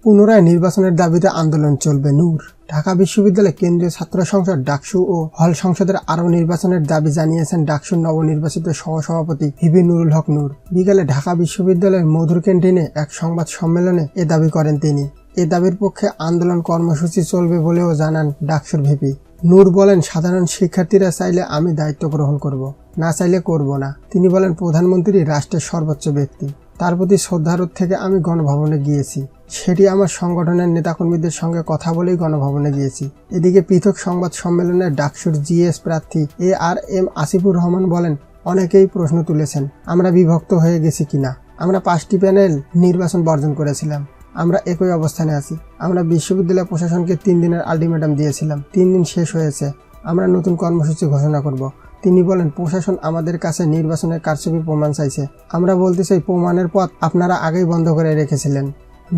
পুনরায় নির্বাচনের দাবিতে আন্দোলন চলবে। নূর। ঢাকা বিশ্ববিদ্যালয় কেন্দ্রীয় ছাত্র সংসদ ডাকসু ও হল সংসদের আরও নির্বাচনের দাবি জানিয়েছেন ডাকসুর নবনির্বাচিত সহসভাপতি ভিবি নুরুল হক নূর। বিকেলে ঢাকা বিশ্ববিদ্যালয়ের মধুর ক্যান্টিনে এক সংবাদ সম্মেলনে এ দাবি করেন তিনি। এ দাবির পক্ষে আন্দোলন কর্মসূচি চলবে বলেও জানান ডাকসুর ভিপি। নূর বলেন, সাধারণ শিক্ষার্থীরা চাইলে আমি দায়িত্ব গ্রহণ করব, না চাইলে করব না। তিনি বলেন, প্রধানমন্ত্রী রাষ্ট্রের সর্বোচ্চ ব্যক্তি, তার প্রতি শ্রদ্ধাবোধ থেকে আমি গণভবনে গিয়েছি। সেটি আমার সংগঠনের নেতাকর্মীদের সঙ্গে কথা বলেই গণভবনে গিয়েছি। এদিকে পৃথক সংবাদ সম্মেলনে ডাকসুর জিএস প্রার্থী ARM আসিফুর রহমান বলেন, অনেকেই প্রশ্ন তুলেছেন আমরা বিভক্ত হয়ে গেছি কিনা। আমরা 5টি প্যানেল নির্বাচন বর্জন করেছিলাম। আমরা একই অবস্থানে আছি। আমরা বিশ্ববিদ্যালয় প্রশাসনকে 3 দিনের আলটিমেটাম দিয়েছিলাম। 3 দিন শেষ হয়েছে। আমরা নতুন কর্মসূচি ঘোষণা করব। তিনি বলেন, প্রশাসন আমাদের কাছে নির্বাচনের কারচুপির প্রমাণ চাইছে। আমরা বলতে চাই, প্রমাণের পথ আপনারা আগেই বন্ধ করে রেখেছিলেন।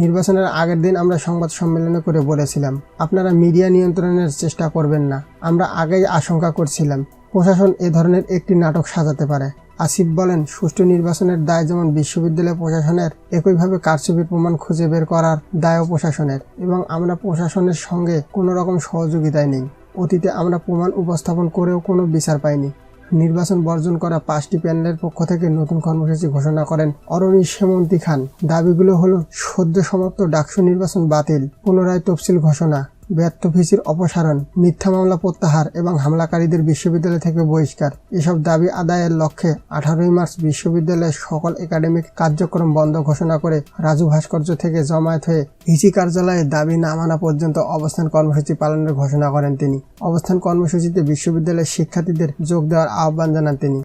নির্বাচনের আগের দিন আমরা সংবাদ সম্মেলনে করে বলেছিলাম, আপনারা মিডিয়া নিয়ন্ত্রণের চেষ্টা করবেন না। আমরা আগেই আশঙ্কা করছিলাম প্রশাসন এ ধরনের একটি নাটক সাজাতে পারে। আসিফ বলেন, সুষ্ঠু নির্বাচনের দায় যেমন বিশ্ববিদ্যালয় প্রশাসনের, একইভাবে কারচুপির প্রমাণ খুঁজে বের করার দায়ও প্রশাসনের, এবং আমরা প্রশাসনের সঙ্গে কোনো রকম সহযোগিতায় নেই। অতীতে আমরা প্রমাণ উপস্থাপন করেও কোনো বিচার পাইনি। নির্বাচন বর্জন করা 5টি প্যানেলের পক্ষ থেকে নতুন কর্মসূচি ঘোষণা করেন অরণি সেমন্তী খান। দাবিগুলো হলো সদ্য সমাপ্ত ডাকসু নির্বাচন বাতিল, পুনরায় তফসিল ঘোষণা, ব্যর্থ ভিসির অপসারণ, মিথ্যা মামলা প্রত্যাহার এবং হামলাকারীদের বিশ্ববিদ্যালয় থেকে বহিষ্কার। এসব দাবি আদায়ের লক্ষ্যে 18 মার্চ বিশ্ববিদ্যালয়ের সকল একাডেমিক কার্যক্রম বন্ধ ঘোষণা করে রাজু ভাস্কর্য থেকে জমায়েত হয়ে ভিসি কার্যালয়ে দাবি না মানা পর্যন্ত অবস্থান কর্মসূচি পালনের ঘোষণা করেন তিনি। অবস্থান কর্মসূচিতে বিশ্ববিদ্যালয়ের শিক্ষার্থীদের যোগ দেওয়ার আহ্বান জানান তিনি।